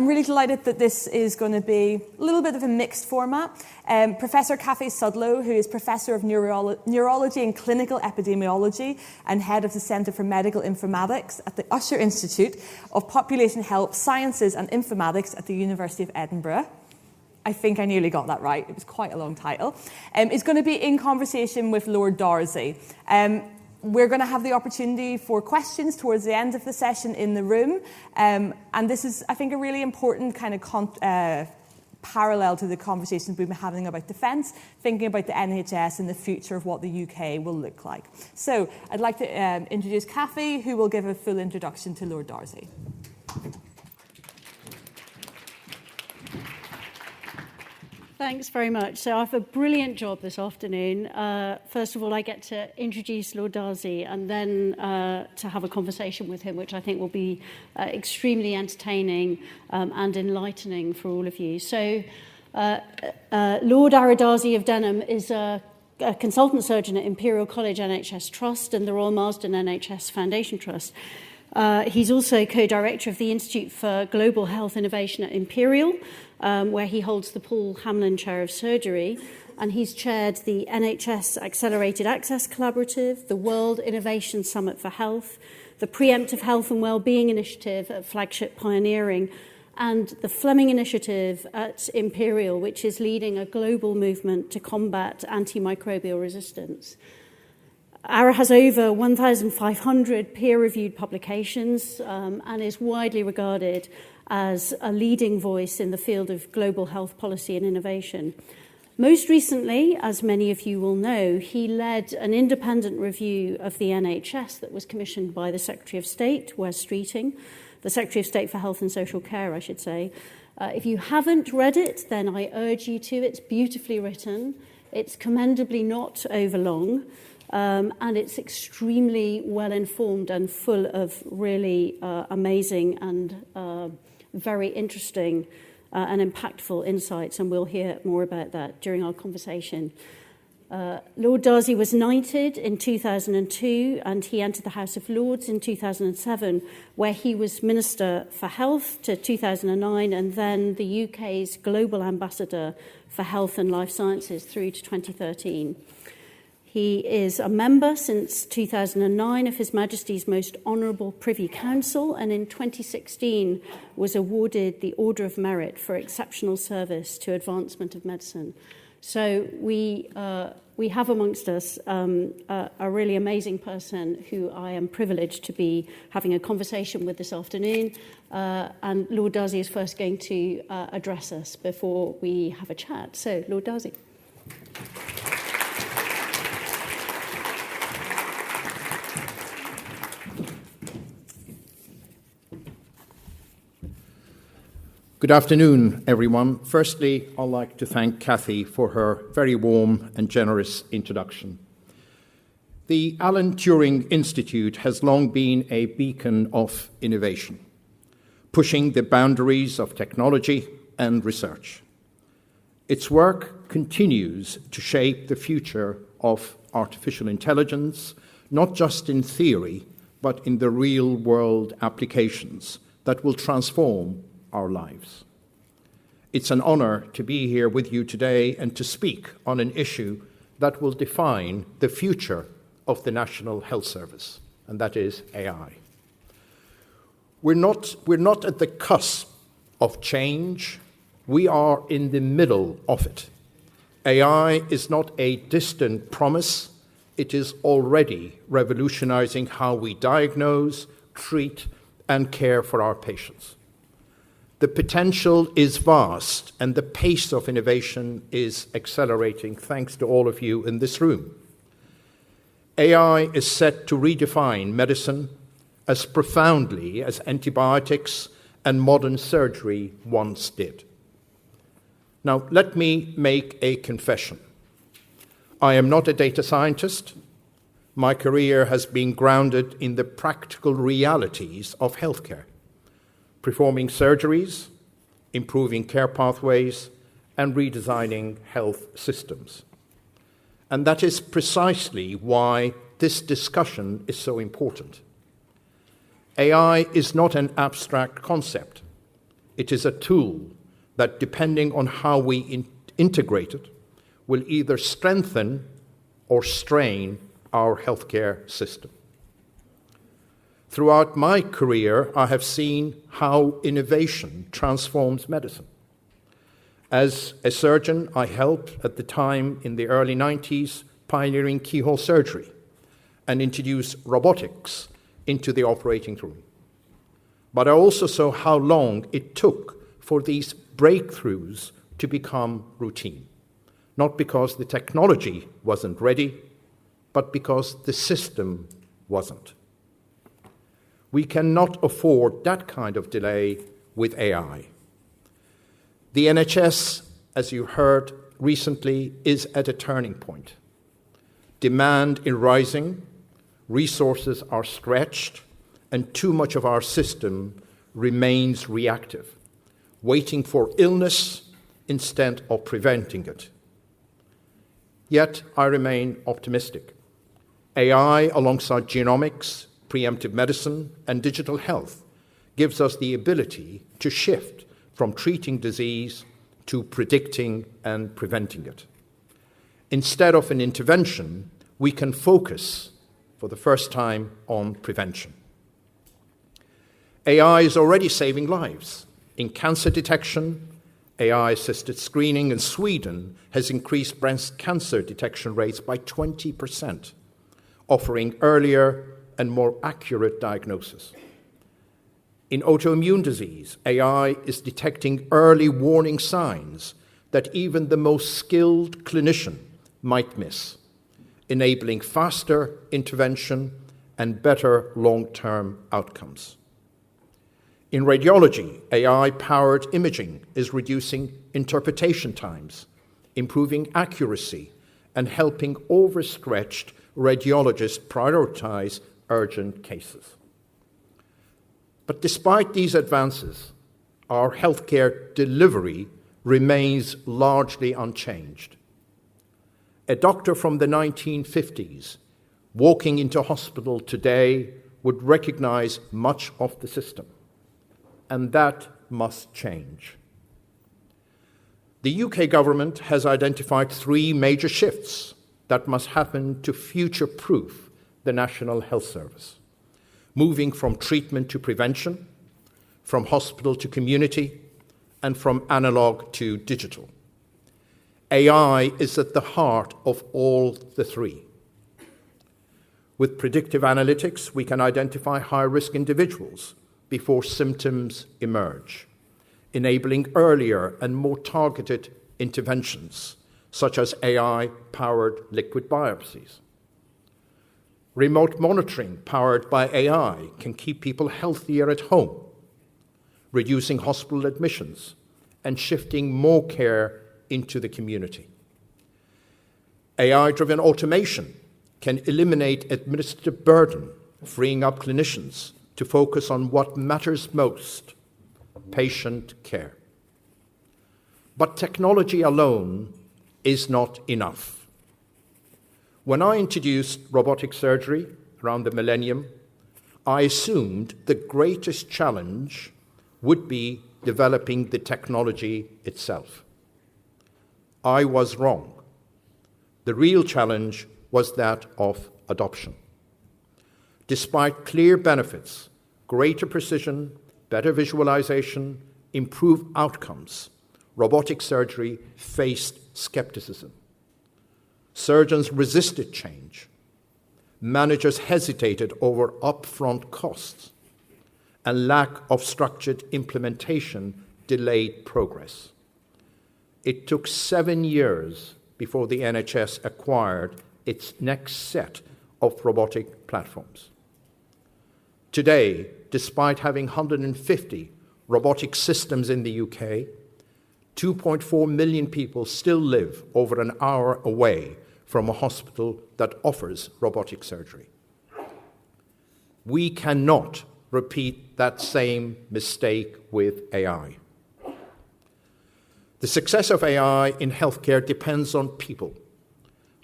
I'm really delighted that this is going to be a little bit of a mixed format. Professor Cathie Sudlow, who is Professor of Neurology and Clinical Epidemiology and Head of the Centre for Medical Informatics at the Usher Institute of Population Health Sciences and Informatics at the University of Edinburgh. I think I nearly got that right. It was quite a long title. Is going to be in conversation with Lord Darzi. We're going to have the opportunity for questions towards the end of the session in the room. And this is, I think, a really important kind of parallel to the conversations we've been having about defence, thinking about the NHS and the future of what the UK will look like. So I'd like to introduce Cathie, who will give a full introduction to Lord Darzi. Thanks very much. So I have a brilliant job this afternoon. First of all, I get to introduce Lord Darzi and then to have a conversation with him, which I think will be extremely entertaining and enlightening for all of you. So Lord Ara Darzi of Denham is a consultant surgeon at Imperial College NHS Trust and the Royal Marsden NHS Foundation Trust. He's also co-director of the Institute for Global Health Innovation at Imperial, where he holds the Paul Hamlin Chair of Surgery, and he's chaired the NHS Accelerated Access Collaborative, the World Innovation Summit for Health, the Preemptive Health and Wellbeing Initiative at Flagship Pioneering, and the Fleming Initiative at Imperial, which is leading a global movement to combat antimicrobial resistance. Ara has over 1,500 peer-reviewed publications and is widely regarded as a leading voice in the field of global health policy and innovation. Most recently, as many of you will know, he led an independent review of the NHS that was commissioned by the Secretary of State, Wes Streeting, the Secretary of State for Health and Social Care, I should say. If you haven't read it, then I urge you to. It's beautifully written. It's commendably not overlong. And it's extremely well-informed and full of really amazing and very interesting and impactful insights, and we'll hear more about that during our conversation. Lord Darzi was knighted in 2002, and he entered the House of Lords in 2007, where he was Minister for Health to 2009, and then the UK's Global Ambassador for Health and Life Sciences through to 2013. He is a member since 2009 of His Majesty's Most Honourable Privy Council, and in 2016 was awarded the Order of Merit for exceptional service to advancement of medicine. So we have amongst us a really amazing person who I am privileged to be having a conversation with this afternoon. And Lord Darzi is first going to address us before we have a chat. So, Lord Darzi. Good afternoon, everyone. Firstly, I'd like to thank Cathie for her very warm and generous introduction. The Alan Turing Institute has long been a beacon of innovation, pushing the boundaries of technology and research. Its work continues to shape the future of artificial intelligence, not just in theory, but in the real-world applications that will transform our lives. It's an honor to be here with you today and to speak on an issue that will define the future of the National Health Service, and that is AI. We're not at the cusp of change. We are in the middle of it. AI is not a distant promise. It is already revolutionizing how we diagnose, treat, and care for our patients. The potential is vast, and the pace of innovation is accelerating, thanks to all of you in this room. AI is set to redefine medicine as profoundly as antibiotics and modern surgery once did. Now, let me make a confession. I am not a data scientist. My career has been grounded in the practical realities of healthcare, performing surgeries, improving care pathways, and redesigning health systems. And that is precisely why this discussion is so important. AI is not an abstract concept. It is a tool that, depending on how we integrate it, will either strengthen or strain our healthcare system. Throughout my career, I have seen how innovation transforms medicine. As a surgeon, I helped at the time in the early 90s pioneering keyhole surgery and introduced robotics into the operating room. But I also saw how long it took for these breakthroughs to become routine, not because the technology wasn't ready, but because the system wasn't. We cannot afford that kind of delay with AI. The NHS, as you heard recently, is at a turning point. Demand is rising, resources are stretched, and too much of our system remains reactive, waiting for illness instead of preventing it. Yet I remain optimistic. AI, alongside genomics, preemptive medicine, and digital health, gives us the ability to shift from treating disease to predicting and preventing it. Instead of an intervention, we can focus, for the first time, on prevention. AI is already saving lives. In cancer detection, AI-assisted screening in Sweden has increased breast cancer detection rates by 20%, offering earlier and more accurate diagnosis. In autoimmune disease, AI is detecting early warning signs that even the most skilled clinician might miss, enabling faster intervention and better long-term outcomes. In radiology, AI-powered imaging is reducing interpretation times, improving accuracy, and helping overstretched radiologists prioritize urgent cases. But despite these advances, our healthcare delivery remains largely unchanged. A doctor from the 1950s walking into hospital today would recognize much of the system, and that must change. The UK government has identified 3 major shifts that must happen to future-proof the National Health Service, moving from treatment to prevention, from hospital to community, and from analog to digital. AI is at the heart of all the 3. With predictive analytics, we can identify high-risk individuals before symptoms emerge, enabling earlier and more targeted interventions, such as AI-powered liquid biopsies. Remote monitoring powered by AI can keep people healthier at home, reducing hospital admissions and shifting more care into the community. AI-driven automation can eliminate administrative burden, freeing up clinicians to focus on what matters most, patient care. But technology alone is not enough. When I introduced robotic surgery around the millennium, I assumed the greatest challenge would be developing the technology itself. I was wrong. The real challenge was that of adoption. Despite clear benefits, greater precision, better visualization, improved outcomes, robotic surgery faced skepticism. Surgeons resisted change. Managers hesitated over upfront costs, and lack of structured implementation delayed progress. It took 7 years before the NHS acquired its next set of robotic platforms. Today, despite having 150 robotic systems in the UK, 2.4 million people still live over an hour away from a hospital that offers robotic surgery. We cannot repeat that same mistake with AI. The success of AI in healthcare depends on people,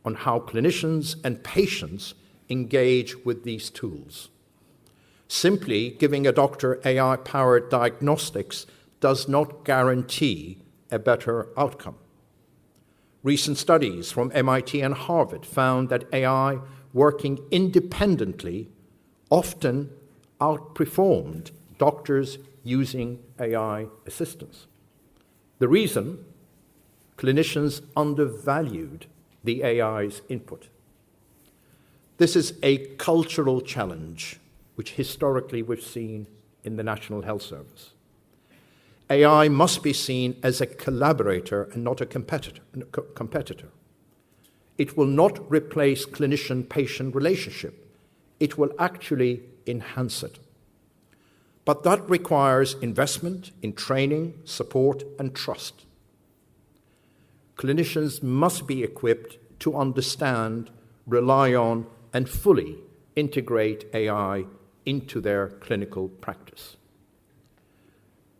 on how clinicians and patients engage with these tools. Simply giving a doctor AI-powered diagnostics does not guarantee a better outcome. Recent studies from MIT and Harvard found that AI working independently often outperformed doctors using AI assistance. The reason? Clinicians undervalued the AI's input. This is a cultural challenge, which historically we've seen in the National Health Service. AI must be seen as a collaborator and not a competitor. It will not replace clinician-patient relationship. It will actually enhance it. But that requires investment in training, support, and trust. Clinicians must be equipped to understand, rely on, and fully integrate AI into their clinical practice.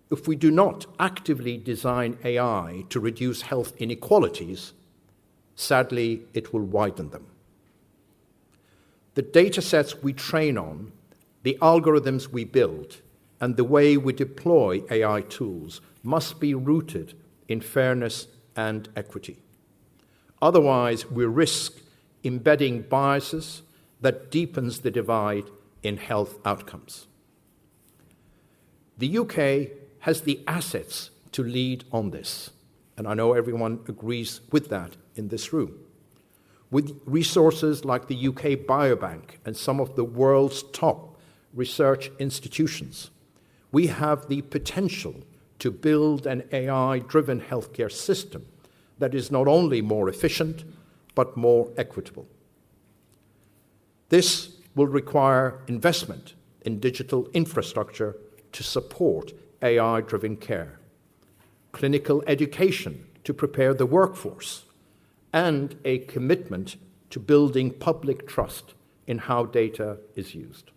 If we do not actively design AI to reduce health inequalities, sadly, it will widen them. The data sets we train on, the algorithms we build, and the way we deploy AI tools must be rooted in fairness and equity. Otherwise, we risk embedding biases that deepens the divide in health outcomes. The UK has the assets to lead on this, and I know everyone agrees with that in this room. With resources like the UK Biobank and some of the world's top research institutions, we have the potential to build an AI-driven healthcare system that is not only more efficient, but more equitable. This will require investment in digital infrastructure to support AI-driven care, clinical education to prepare the workforce, and a commitment to building public trust in how data is used.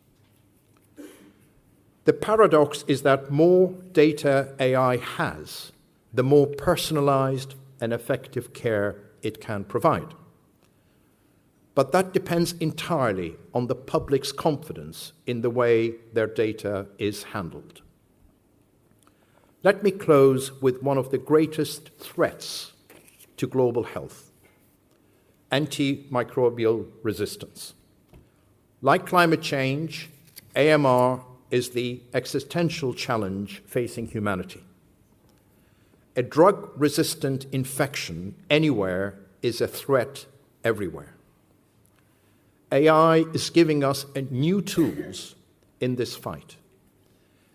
The paradox is that more data AI has, the more personalized and effective care it can provide. But that depends entirely on the public's confidence in the way their data is handled. Let me close with one of the greatest threats to global health: antimicrobial resistance. Like climate change, AMR is the existential challenge facing humanity. A drug-resistant infection anywhere is a threat everywhere. AI is giving us new tools in this fight.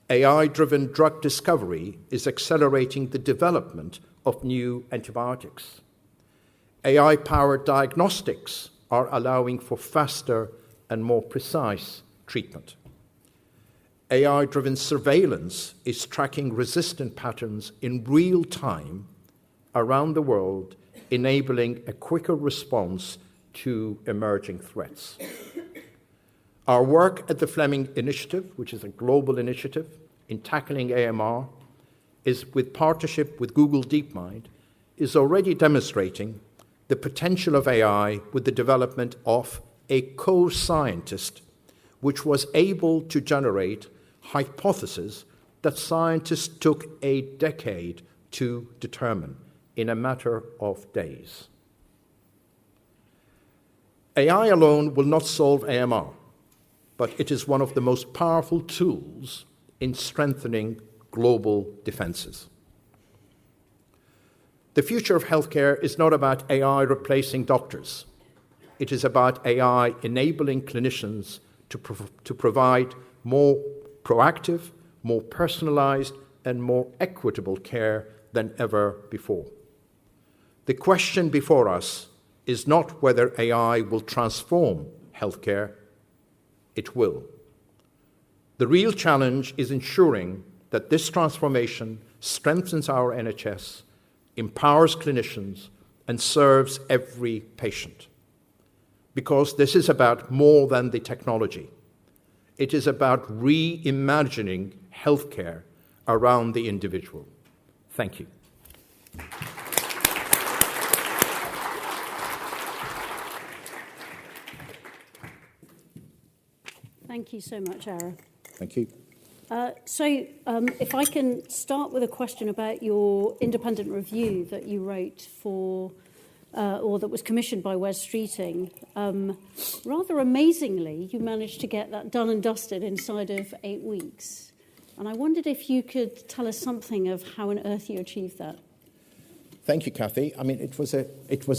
AI-driven drug discovery is accelerating the development of new antibiotics. AI-powered diagnostics are allowing for faster and more precise treatment. AI-driven surveillance is tracking resistant patterns in real time around the world, enabling a quicker response to emerging threats. Our work at the Fleming Initiative, which is a global initiative in tackling AMR, is with partnership with Google DeepMind, is already demonstrating the potential of AI with the development of a co-scientist, which was able to generate hypotheses that scientists took a decade to determine in a matter of days. AI alone will not solve AMR, but it is one of the most powerful tools in strengthening global defenses. The future of healthcare is not about AI replacing doctors. It is about AI enabling clinicians to provide more proactive, more personalized, and more equitable care than ever before. The question before us is not whether AI will transform healthcare. It will. The real challenge is ensuring that this transformation strengthens our NHS, empowers clinicians, and serves every patient. Because this is about more than the technology. It is about reimagining healthcare around the individual. Thank you. Thank you so much, Ara. Thank you. If I can start with a question about your independent review that you wrote for, or that was commissioned by Wes Streeting. Rather amazingly, you managed to get that done and dusted inside of 8 weeks. And I wondered if you could tell us something of how on earth you achieved that. Thank you, Cathie. I mean, it was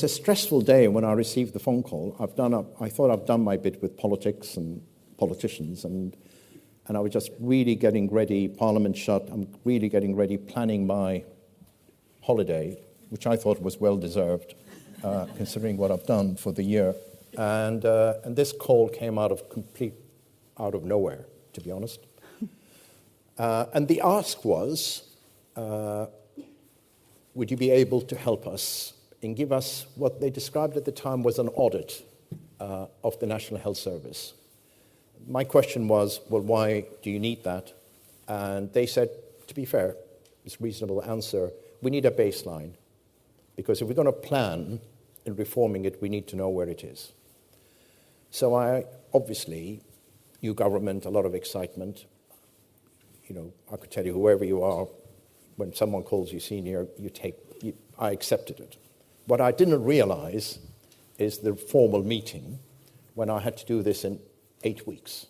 a stressful day when I received the phone call. I thought I've done my bit with politics and politicians, and I was just really getting ready. Parliament shut. I'm really getting ready, planning my holiday, which I thought was well deserved, considering what I've done for the year. And this call came out of nowhere, to be honest. And the ask was, would you be able to help us and give us what they described at the time was an audit of the National Health Service? My question was, well, why do you need that? And they said, to be fair, it's a reasonable answer, we need a baseline. Because if we're going to plan in reforming it, we need to know where it is. So obviously, new government, a lot of excitement. You know, I could tell you, whoever you are, when someone calls you senior, I accepted it. What I didn't realize is the formal meeting when I had to do this in 8 weeks.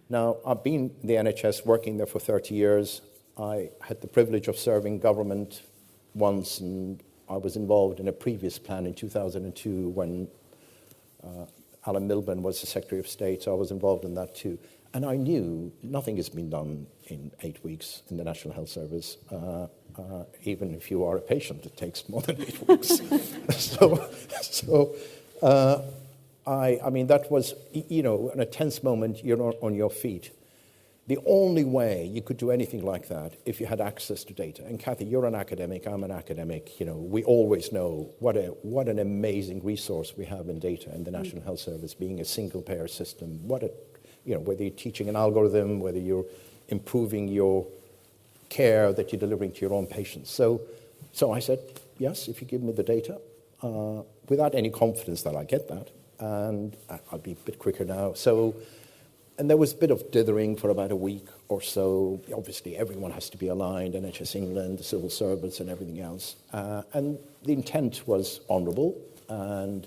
Now, I've been in the NHS working there for 30 years. I had the privilege of serving government once, and I was involved in a previous plan in 2002 when Alan Milburn was the Secretary of State, so I was involved in that too. And I knew nothing has been done in 8 weeks in the National Health Service. Even if you are a patient, it takes more than 8 weeks. I mean, that was, you know, in a tense moment, you're not on your feet. The only way you could do anything like that if you had access to data. And Cathie, you're an academic, I'm an academic. You know, we always know what an amazing resource we have in data in the National Health Service, being a single-payer system. You know, whether you're teaching an algorithm, whether you're improving your care that you're delivering to your own patients. So I said, yes, if you give me the data, without any confidence that I get that, and I'll be a bit quicker now. And there was a bit of dithering for about a week or so. Obviously, everyone has to be aligned, NHS England, the civil servants and everything else. And the intent was honourable. And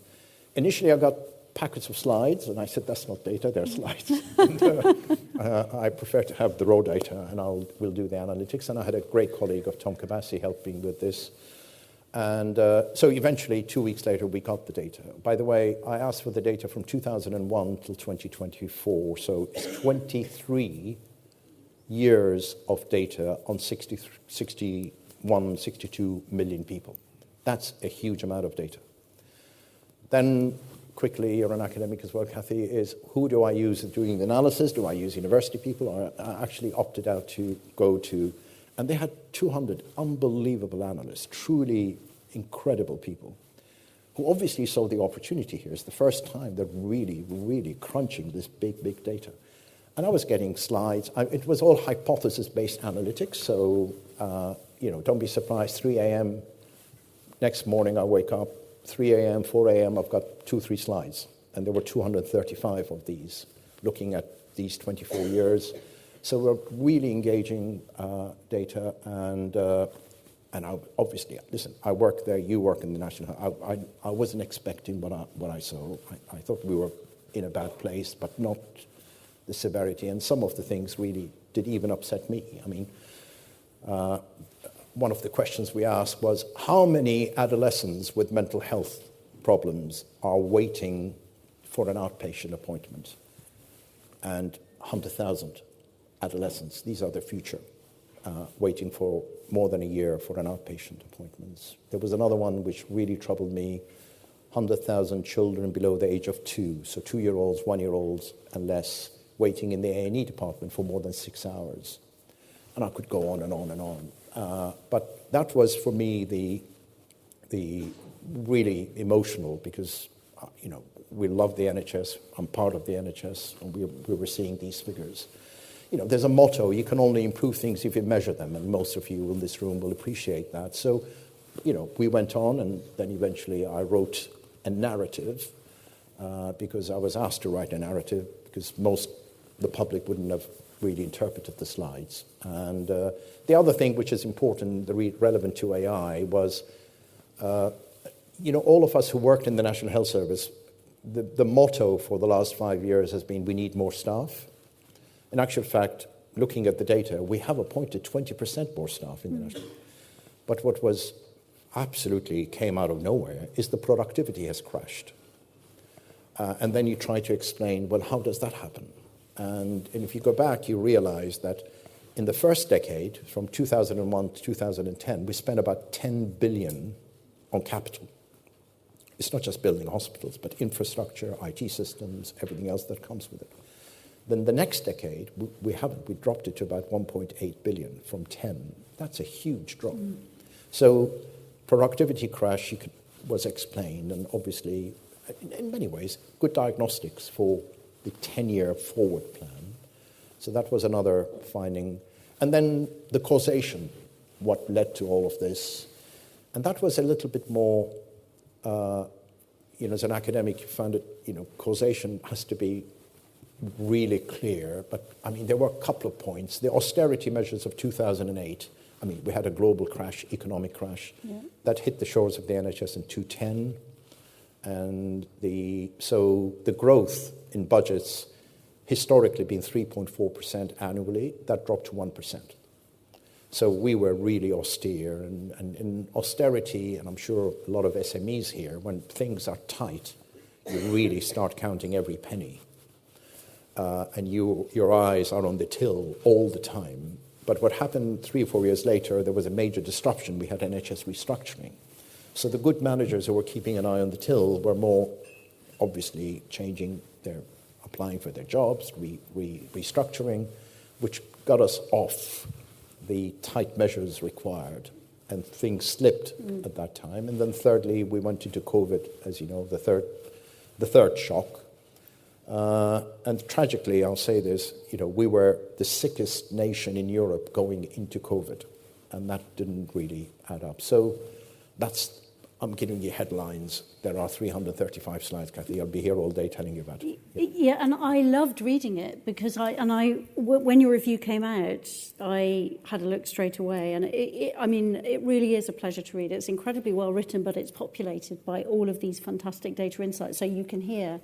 initially, I got packets of slides, and I said, that's not data, they're slides. I prefer to have the raw data, and we'll do the analytics. And I had a great colleague of Tom Cabassi helping with this. And so eventually, 2 weeks later, we got the data. By the way, I asked for the data from 2001 till 2024, so it's 23 years of data on 62 million people. That's a huge amount of data. Then, quickly, you're an academic as well, Cathie, is who do I use doing the analysis? Do I use university people? Or I actually opted out to go to, and they had 200 unbelievable analysts, truly incredible people, who obviously saw the opportunity here. It's the first time they're really, really crunching this big, big data. And I was getting slides. It was all hypothesis-based analytics, so, don't be surprised, 3 a.m., next morning I wake up, 3 a.m., 4 a.m., I've got 2-3 slides. And there were 235 of these, looking at these 24 years. So we're really engaging data, and I, obviously, listen, I work there, you work in the National Health. I wasn't expecting what I saw. I thought we were in a bad place, but not the severity. And some of the things really did even upset me. I mean, one of the questions we asked was, how many adolescents with mental health problems are waiting for an outpatient appointment? And 100,000 adolescents, these are the future, waiting for more than a year for an outpatient appointment. There was another one which really troubled me, 100,000 children below the age of 2, so 2-year-olds, 1-year-olds and less, waiting in the A&E department for more than 6 hours. And I could go on and on and on. But that was, for me, the really emotional, because, we love the NHS. I'm part of the NHS, and we were seeing these figures. There's a motto, you can only improve things if you measure them, and most of you in this room will appreciate that. So, we went on, and then eventually I wrote a narrative, because I was asked to write a narrative, because the public wouldn't have really interpreted the slides. And the other thing which is important, relevant to AI, was, all of us who worked in the National Health Service, the motto for the last 5 years has been, we need more staff. In actual fact, looking at the data, we have appointed 20% more staff in the National. But what was absolutely came out of nowhere is the productivity has crashed. And then you try to explain, well, how does that happen? And if you go back, you realize that in the first decade, from 2001 to 2010, we spent about 10 billion on capital. It's not just building hospitals, but infrastructure, IT systems, everything else that comes with it. Then the next decade, we dropped it to about 1.8 billion from 10. That's a huge drop. So productivity crash was explained, and obviously, in many ways, good diagnostics for the 10-year forward plan. So that was another finding. And then the causation, what led to all of this. And that was a little bit more, as an academic, you found it, causation has to be really clear. But, there were a couple of points. The austerity measures of 2008, we had a global crash, economic crash, that hit the shores of the NHS in 2010. And so the growth in budgets historically been 3.4% annually. That dropped to 1%. So we were really austere. And in austerity, and I'm sure a lot of SMEs here, when things are tight, you really start counting every penny. And your eyes are on the till all the time. But what happened 3 or 4 years later, there was a major disruption. We had NHS restructuring. So the good managers who were keeping an eye on the till were more obviously applying for their jobs, restructuring, which got us off the tight measures required. And things slipped at that time. And then thirdly, we went into COVID, as you know, the third shock. And tragically, I'll say this, we were the sickest nation in Europe going into COVID. And that didn't really add up. So I'm giving you headlines. There are 335 slides, Cathie. I'll be here all day telling you about it. Yeah, and I loved reading it because when your review came out, I had a look straight away. And it really is a pleasure to read. It's incredibly well written, but it's populated by all of these fantastic data insights. So you can hear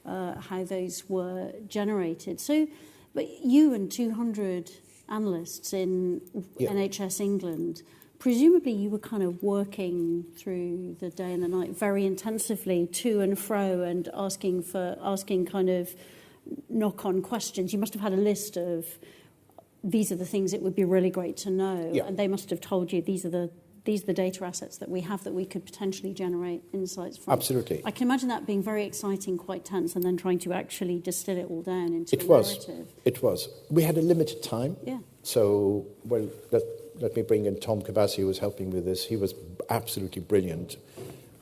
how those were generated. So, but you and 200 analysts in NHS England, presumably you were kind of working through the day and the night very intensively to and fro and asking kind of knock-on questions. You must have had a list of, these are the things it would be really great to know. Yeah. And they must have told you these are the data assets that we have that we could potentially generate insights from. Absolutely. I can imagine that being very exciting, quite tense, and then trying to actually distill it all down into a narrative. It was. We had a limited time. Yeah. So, let me bring in Tom Cabassi, who was helping with this. He was absolutely brilliant.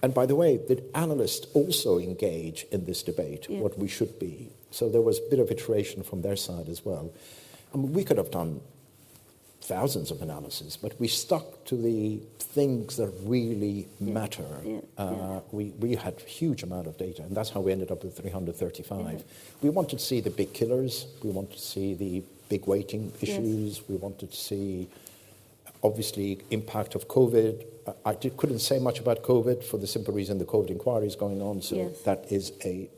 And by the way, the analysts also engage in this debate, what we should be. So there was a bit of iteration from their side as well. We could have done thousands of analyses, but we stuck to the things that really matter. We had a huge amount of data, and that's how we ended up with 335. We wanted to see the big killers. We wanted to see the big waiting issues. We wanted to see, obviously, impact of COVID. I couldn't say much about COVID for the simple reason the COVID inquiry is going on, so that is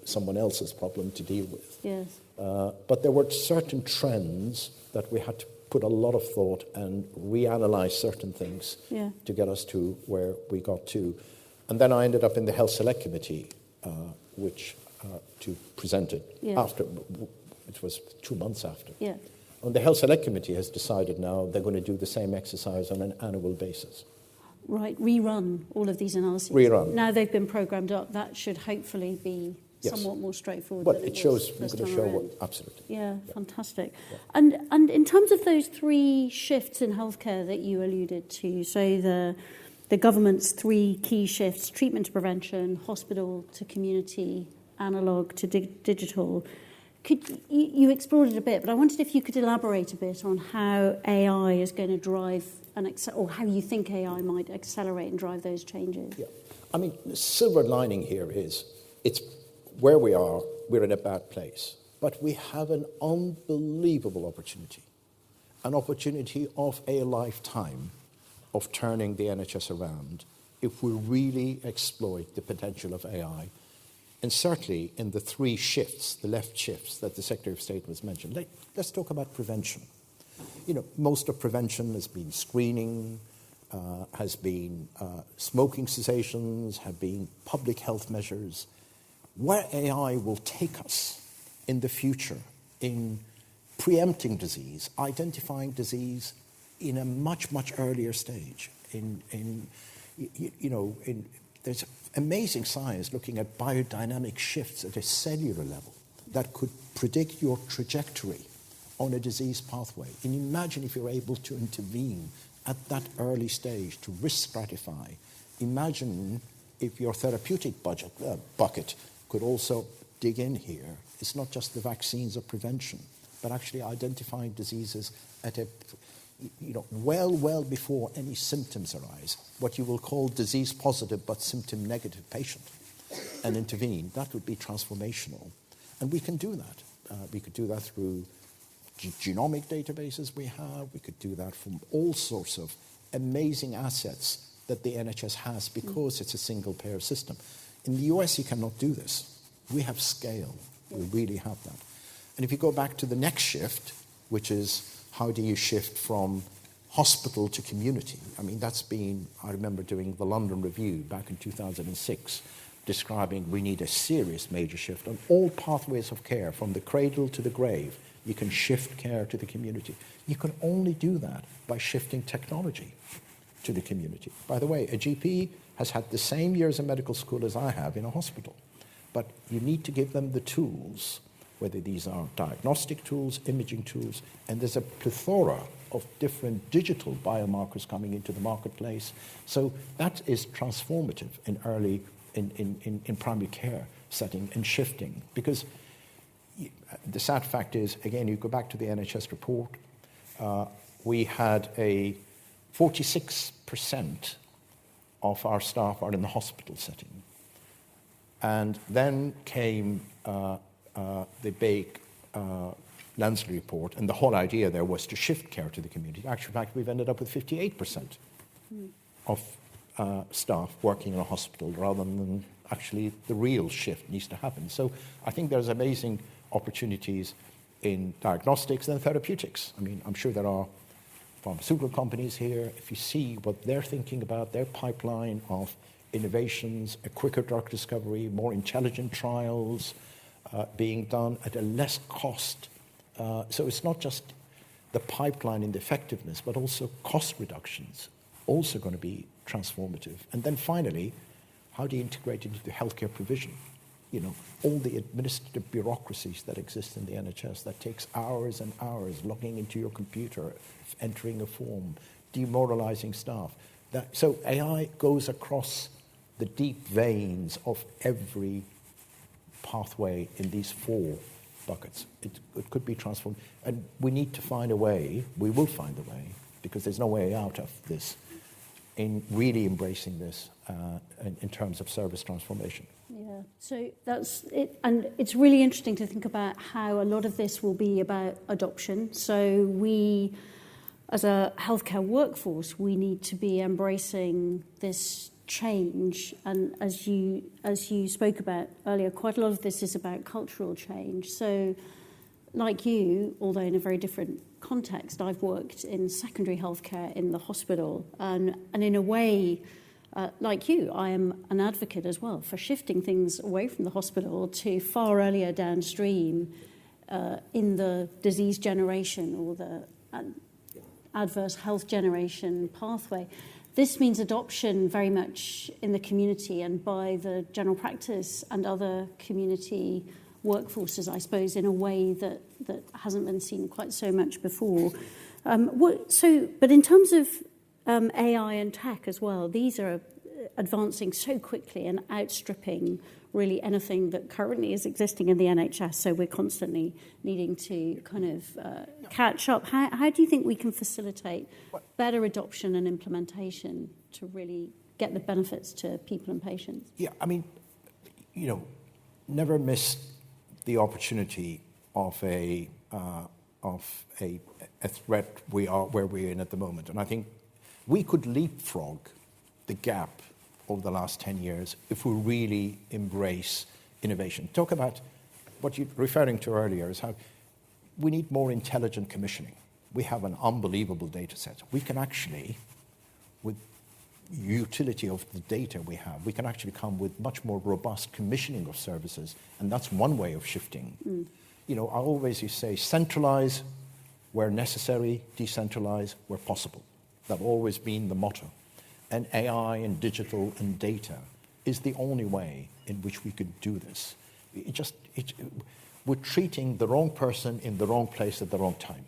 someone else's problem to deal with. Yes. But there were certain trends that we had to put a lot of thought and reanalyze certain things to get us to where we got to. And then I ended up in the Health Select Committee, which to present it after, which was 2 months after. Yeah. And the Health Select Committee has decided now they're going to do the same exercise on an annual basis. Right, rerun all of these analyses. Rerun. Now they've been programmed up, that should hopefully be somewhat more straightforward. Well, than it shows, we're was going to first show time what, around. absolutely. Yeah, fantastic. And in terms of those 3 shifts in healthcare that you alluded to, so the government's 3 key shifts, treatment to prevention, hospital to community, analogue to digital, you explored it a bit, but I wondered if you could elaborate a bit on how AI is going to drive or how you think AI might accelerate and drive those changes. Yeah. The silver lining here is it's where we are, we're in a bad place. But we have an unbelievable opportunity, an opportunity of a lifetime of turning the NHS around if we really exploit the potential of AI. And certainly in the three shifts, the left shifts that the Secretary of State was mentioned. Let's talk about prevention. You know, most of prevention has been screening, has been smoking cessations, have been public health measures. Where AI will take us in the future in preempting disease, identifying disease in a much, much earlier stage. There's amazing science looking at biodynamic shifts at a cellular level that could predict your trajectory on a disease pathway. And imagine if you're able to intervene at that early stage to risk stratify. Imagine if your therapeutic bucket could also dig in here. It's not just the vaccines or prevention, but actually identifying diseases at a well before any symptoms arise, what you will call disease positive but symptom negative patient, and intervene. That would be transformational. And we can do that. We could do that through genomic databases we have. We could do that from all sorts of amazing assets that the NHS has because it's a single payer system. In the US, you cannot do this. We have scale. We really have that. And if you go back to the next shift, which is how do you shift from hospital to community? I mean, I remember doing the London Review back in 2006, describing we need a serious major shift on all pathways of care, from the cradle to the grave. You can shift care to the community. You can only do that by shifting technology to the community. By the way, a GP has had the same years in medical school as I have in a hospital, but you need to give them the tools, whether these are diagnostic tools, imaging tools, and there's a plethora of different digital biomarkers coming into the marketplace. So that is transformative in primary care setting and shifting. Because the sad fact is, again, you go back to the NHS report, we had a 46% of our staff are in the hospital setting. And then came the big Lansley report, and the whole idea there was to shift care to the community. Actually, in fact, we've ended up with 58% of staff working in a hospital rather than actually the real shift needs to happen. So I think there's amazing opportunities in diagnostics and therapeutics. I mean, I'm sure there are pharmaceutical companies here. If you see what they're thinking about, their pipeline of innovations, a quicker drug discovery, more intelligent trials being done at a less cost. So it's not just the pipeline and the effectiveness, but also cost reductions, also going to be transformative. And then finally, how do you integrate it into healthcare provision? You know, all the administrative bureaucracies that exist in the NHS that takes hours and hours logging into your computer, entering a form, demoralizing staff. So AI goes across the deep veins of every pathway in these four buckets. It could be transformed. And we need to find a way, we will find a way, because there's no way out of this, in really embracing this in terms of service transformation. Yeah, so that's it. And it's really interesting to think about how a lot of this will be about adoption. So we, as a healthcare workforce, we need to be embracing this change. And as you spoke about earlier, quite a lot of this is about cultural change. So like you, although in a very different context, I've worked in secondary healthcare in the hospital. And in a way, like you, I am an advocate as well for shifting things away from the hospital to far earlier downstream in the disease generation or the adverse health generation pathway. This means adoption very much in the community and by the general practice and other community workforces, I suppose, in a way that hasn't been seen quite so much before. But in terms of AI and tech as well, these are advancing so quickly and outstripping really anything that currently is existing in the NHS. So we're constantly needing to kind of catch up. How do you think we can facilitate better adoption and implementation to really get the benefits to people and patients? Yeah, I mean, never miss the opportunity of a threat where we're in at the moment. And I think we could leapfrog the gap over the last 10 years if we really embrace innovation. Talk about what you're referring to earlier is how we need more intelligent commissioning. We have an unbelievable data set. We can actually, with utility of the data we have, we can actually come with much more robust commissioning of services, and that's one way of shifting. You know, I always used to say, centralize where necessary, decentralize where possible. That's always been the motto. And AI and digital and data is the only way in which we could do this. We're treating the wrong person in the wrong place at the wrong time.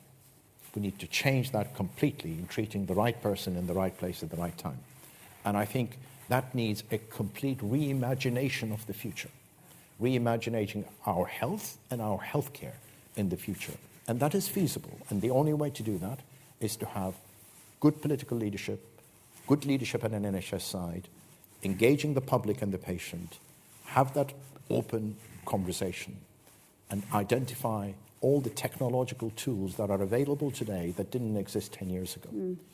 We need to change that completely in treating the right person in the right place at the right time. And I think that needs a complete reimagination of the future, reimagining our health and our healthcare in the future. And that is feasible. And the only way to do that is to have good political leadership, good leadership at an NHS side, engaging the public and the patient, have that open conversation, and identify all the technological tools that are available today that didn't exist 10 years ago.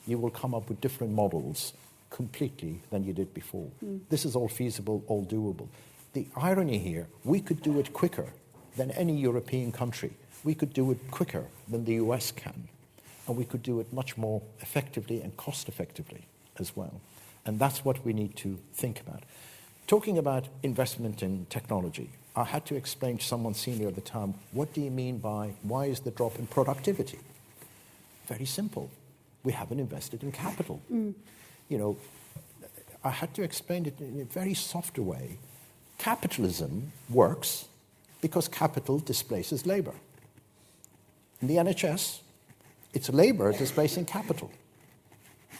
You will come up with different models completely than you did before. This is all feasible, all doable. The irony here, we could do it quicker than any European country. We could do it quicker than the US can. And we could do it much more effectively and cost effectively as well. And that's what we need to think about. Talking about investment in technology, I had to explain to someone senior at the time, what do you mean by why is the drop in productivity? Very simple. We haven't invested in capital. You know, I had to explain it in a very soft way. Capitalism works because capital displaces labor. In the NHS, it's labor displacing capital.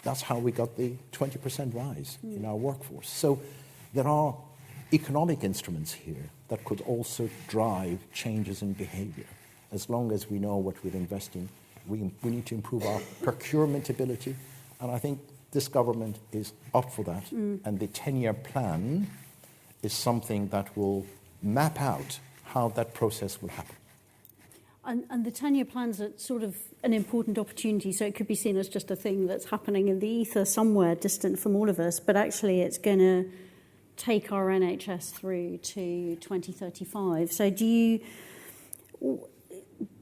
That's how we got the 20% rise in our workforce. So there are economic instruments here that could also drive changes in behavior. As long as we know what we're investing, we need to improve our procurement ability. And I think this government is up for that. And the 10-year plan is something that will map out how that process will happen. And the 10-year plan's are sort of an important opportunity, so it could be seen as just a thing that's happening in the ether somewhere distant from all of us, but actually it's going to take our NHS through to 2035. So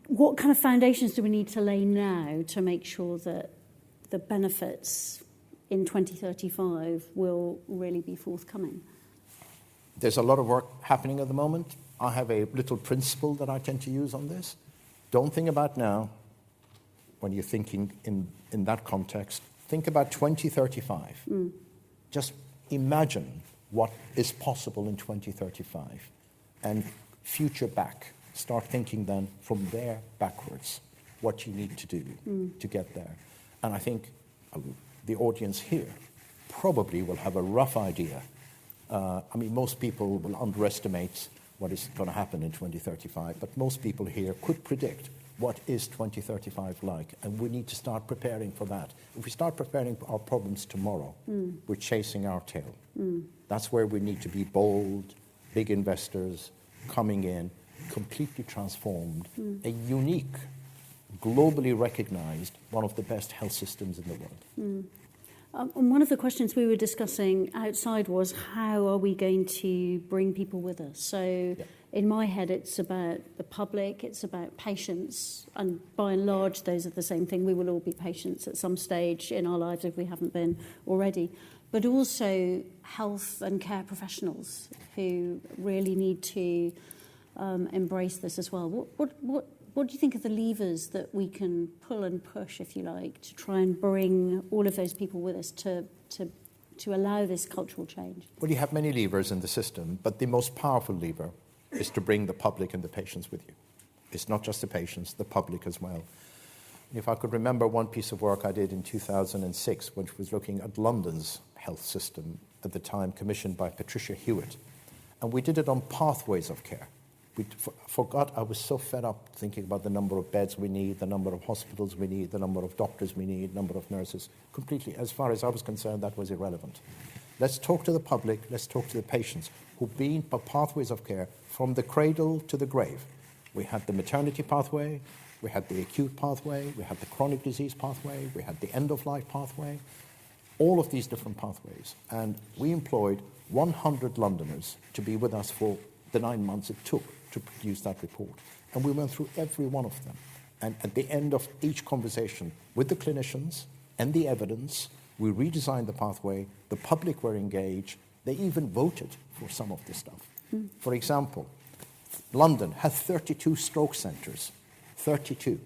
what kind of foundations do we need to lay now to make sure that the benefits in 2035 will really be forthcoming? There's a lot of work happening at the moment. I have a little principle that I tend to use on this. Don't think about now when you're thinking in that context. Think about 2035. Just imagine what is possible in 2035 and future back. Start thinking then from there backwards what you need to do to get there. And I think the audience here probably will have a rough idea. I mean, most people will underestimate what is going to happen in 2035, but most people here could predict what is 2035 like, and we need to start preparing for that. If we start preparing for our problems tomorrow, we're chasing our tail. That's where we need to be bold, big investors coming in, completely transformed, a unique, globally recognized, one of the best health systems in the world. And one of the questions we were discussing outside was, how are we going to bring people with us? So in my head, it's about the public, it's about patients, and by and large, those are the same thing. We will all be patients at some stage in our lives if we haven't been already. But also health and care professionals who really need to embrace this as well. What do you think are the levers that we can pull and push, if you like, to try and bring all of those people with us to allow this cultural change? Well, you have many levers in the system, but the most powerful lever is to bring the public and the patients with you. It's not just the patients, the public as well. If I could remember one piece of work I did in 2006, which was looking at London's health system at the time, commissioned by Patricia Hewitt. And we did it on pathways of care. We forgot, I was so fed up thinking about the number of beds we need, the number of hospitals we need, the number of doctors we need, number of nurses. Completely, as far as I was concerned, that was irrelevant. Let's talk to the public, let's talk to the patients who've been by pathways of care from the cradle to the grave. We had the maternity pathway, we had the acute pathway, we had the chronic disease pathway, we had the end-of-life pathway, all of these different pathways. And we employed 100 Londoners to be with us for the 9 months it took to produce that report. And we went through every one of them. And at the end of each conversation with the clinicians and the evidence, we redesigned the pathway, the public were engaged, they even voted for some of this stuff. For example, London had 32 stroke centres, 32,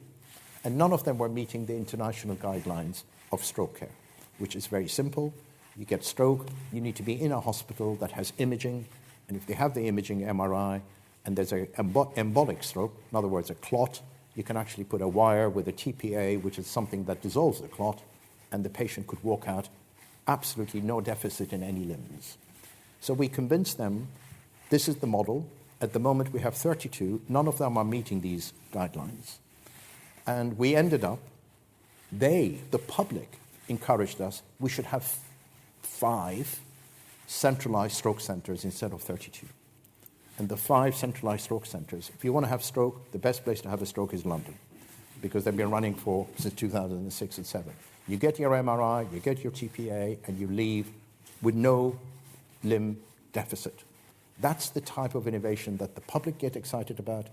and none of them were meeting the international guidelines of stroke care, which is very simple. You get stroke, you need to be in a hospital that has imaging, and if they have the imaging MRI, and there's an embolic stroke, in other words, a clot, you can actually put a wire with a TPA, which is something that dissolves the clot, and the patient could walk out absolutely no deficit in any limbs. So we convinced them, this is the model. At the moment we have 32, none of them are meeting these guidelines. And we ended up, the public, encouraged us, we should have 5 centralized stroke centers instead of 32. And the 5 centralized stroke centers, if you want to have stroke, the best place to have a stroke is London, because they've been running since 2006 and 7. You get your MRI, you get your TPA, and you leave with no limb deficit. That's the type of innovation that the public get excited about.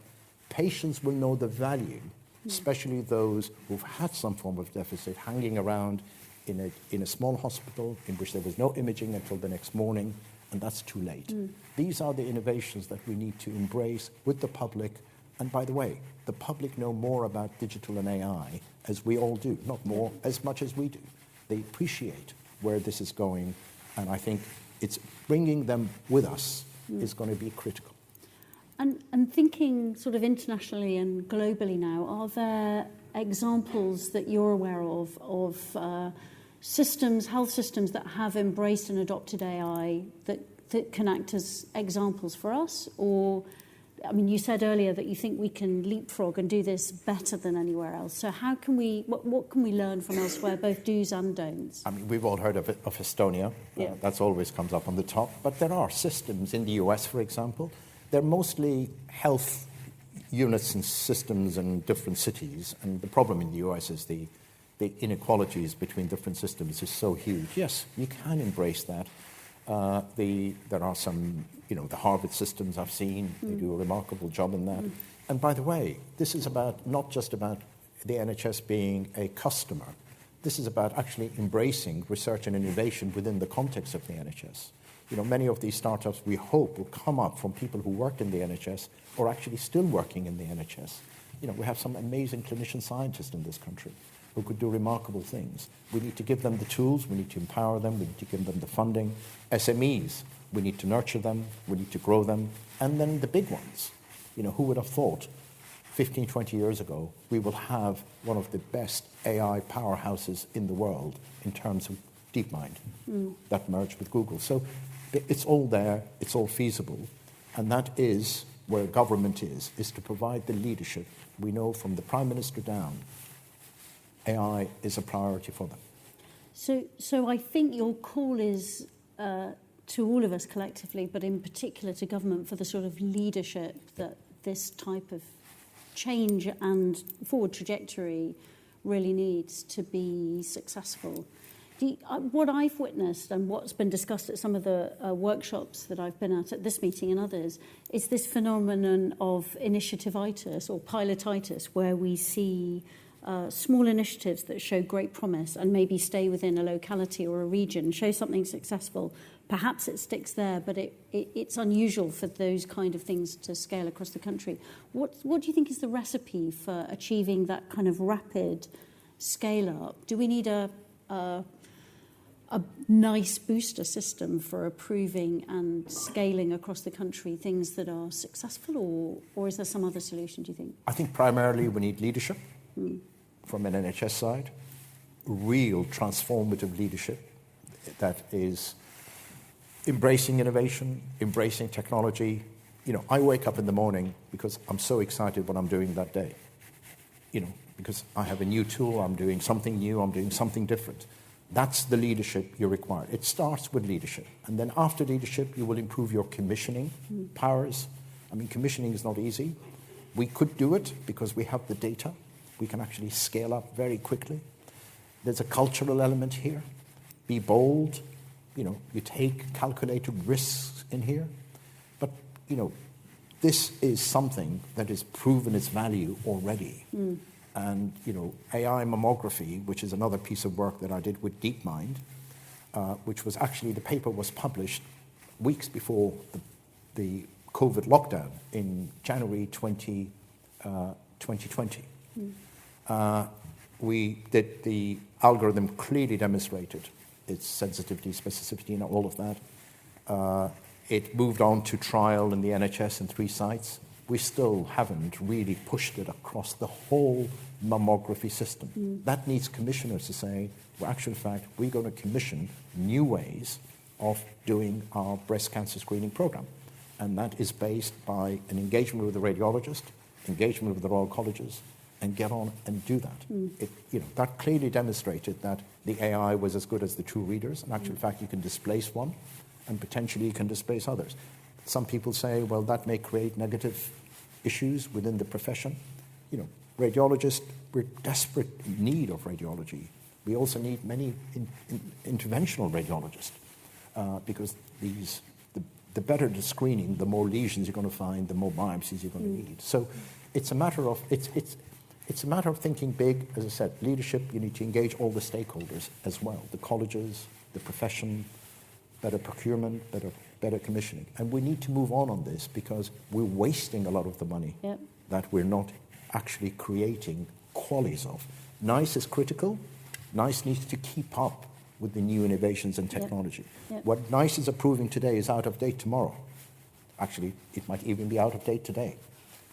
Patients will know the value, especially those who've had some form of deficit hanging around in a small hospital in which there was no imaging until the next morning, and that's too late. These are the innovations that we need to embrace with the public. And by the way, the public know more about digital and AI, as we all do, not more, as much as we do. They appreciate where this is going, and I think it's bringing them with us is going to be critical. And thinking sort of internationally and globally now, are there examples that you're aware of systems, health systems that have embraced and adopted AI that can act as examples for us? Or, I mean, you said earlier that you think we can leapfrog and do this better than anywhere else. So how can we, what can we learn from elsewhere, both do's and don'ts? I mean, we've all heard of Estonia. Yeah. That's always comes up on the top. But there are systems in the US, for example. They're mostly health units and systems in different cities. And the problem in the US is the inequalities between different systems is so huge. Yes, you can embrace that. There are some, the Harvard systems I've seen. They do a remarkable job in that. And by the way, this is not just about the NHS being a customer. This is about actually embracing research and innovation within the context of the NHS. Many of these startups we hope will come up from people who worked in the NHS or actually still working in the NHS. We have some amazing clinician scientists in this country who could do remarkable things. We need to give them the tools, we need to empower them, we need to give them the funding. SMEs, we need to nurture them, we need to grow them. And then the big ones. Who would have thought 15, 20 years ago we will have one of the best AI powerhouses in the world in terms of DeepMind that merged with Google. So it's all there, it's all feasible. And that is where government is to provide the leadership. We know from the Prime Minister down, AI is a priority for them. So I think your call is to all of us collectively, but in particular to government, for the sort of leadership that this type of change and forward trajectory really needs to be successful. What I've witnessed and what's been discussed at some of the workshops that I've been at this meeting and others is this phenomenon of initiativitis or pilotitis, where we see small initiatives that show great promise and maybe stay within a locality or a region, show something successful. Perhaps it sticks there, but it's unusual for those kind of things to scale across the country. What do you think is the recipe for achieving that kind of rapid scale-up? Do we need a nice booster system for approving and scaling across the country things that are successful, or is there some other solution, do you think? I think primarily we need leadership from an NHS side, real transformative leadership that is embracing innovation, embracing technology. I wake up in the morning because I'm so excited what I'm doing that day, because I have a new tool, I'm doing something new, I'm doing something different. That's the leadership you require. It starts with leadership. And then after leadership, you will improve your commissioning powers. I mean, commissioning is not easy. We could do it because we have the data. We can actually scale up very quickly. There's a cultural element here. Be bold. You take calculated risks in here. But, this is something that has proven its value already. And, AI mammography, which is another piece of work that I did with DeepMind, which was actually, the paper was published weeks before the COVID lockdown in January 2020. The algorithm clearly demonstrated its sensitivity, specificity, and all of that. It moved on to trial in the NHS in 3 sites. We still haven't really pushed it across the whole mammography system. That needs commissioners to say, well, actually, in fact, we're going to commission new ways of doing our breast cancer screening program. And that is based by an engagement with the radiologist, engagement with the Royal Colleges, and get on and do that. That clearly demonstrated that the AI was as good as the 2 readers. And actually, in fact, you can displace one, and potentially you can displace others. Some people say, well, that may create negative issues within the profession. Radiologists, we're desperate in need of radiology. We also need many interventional radiologists because the better the screening, the more lesions you're going to find, the more biopsies you're going to need. So it's a matter of it's a matter of thinking big. As I said, leadership. You need to engage all the stakeholders as well: the colleges, the profession, better procurement, better commissioning. And we need to move on this because we're wasting a lot of the money that we're not actually creating qualities of. NICE is critical. NICE needs to keep up with the new innovations and technology. What NICE is approving today is out of date tomorrow. Actually, it might even be out of date today.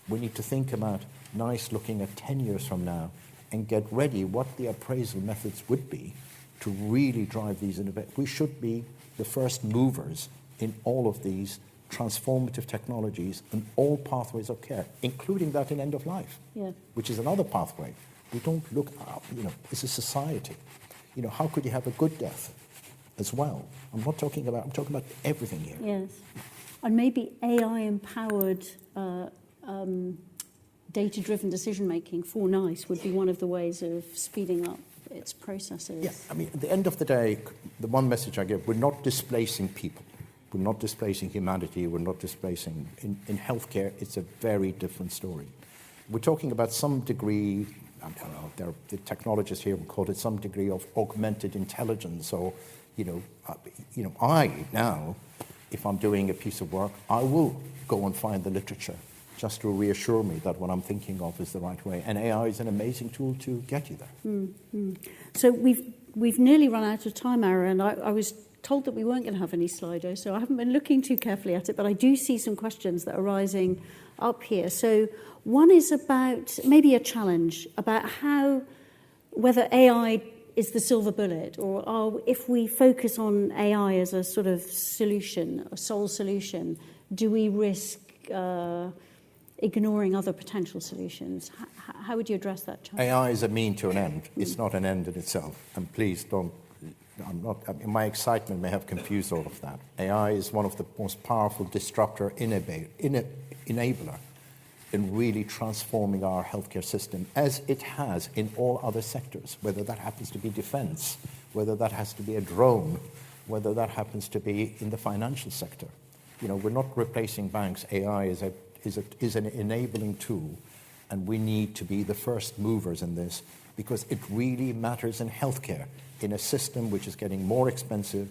We need to think about NICE looking at 10 years from now and get ready what the appraisal methods would be to really drive these innovations. We should be the first movers in all of these transformative technologies and all pathways of care, including that in end of life, which is another pathway. We don't look up, as a society. How could you have a good death as well? I'm talking about everything here. Yes. And maybe AI-empowered data-driven decision-making for NICE would be one of the ways of speeding up its processes. Yeah, at the end of the day, the one message I give, we're not displacing people. We're not displacing humanity. We're not displacing... In healthcare, it's a very different story. We're talking about some degree... I don't know, the technologists here would call it some degree of augmented intelligence. Or, I now, if I'm doing a piece of work, I will go and find the literature just to reassure me that what I'm thinking of is the right way. And AI is an amazing tool to get you there. So we've nearly run out of time, Ara, and I was told that we weren't going to have any Slido, so I haven't been looking too carefully at it, but I do see some questions that are rising up here. So one is about maybe a challenge about whether AI is the silver bullet, or if we focus on AI as a sort of solution, a sole solution, do we risk ignoring other potential solutions? How would you address that challenge? AI is a mean to an end. It's not an end in itself. And please don't... my excitement may have confused all of that. AI is one of the most powerful disruptor enabler in really transforming our healthcare system, as it has in all other sectors, whether that happens to be defense, whether that has to be a drone, whether that happens to be in the financial sector. We're not replacing banks. AI is an enabling tool, and we need to be the first movers in this because it really matters in healthcare. In a system which is getting more expensive,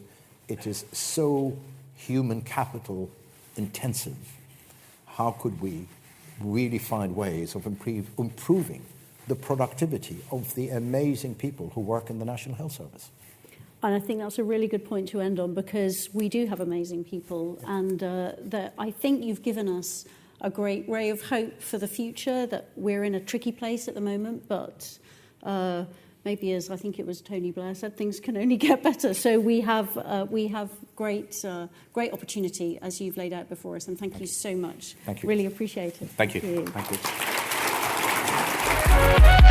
it is so human capital intensive. How could we really find ways of improving the productivity of the amazing people who work in the National Health Service? And I think that's a really good point to end on, because we do have amazing people, and I think you've given us a great ray of hope for the future, that we're in a tricky place at the moment, but maybe, as I think it was Tony Blair said, things can only get better. So we have great opportunity, as you've laid out before us, and thank you so much. Thank you. Really appreciate it. Thank you. Thank you. Thank you.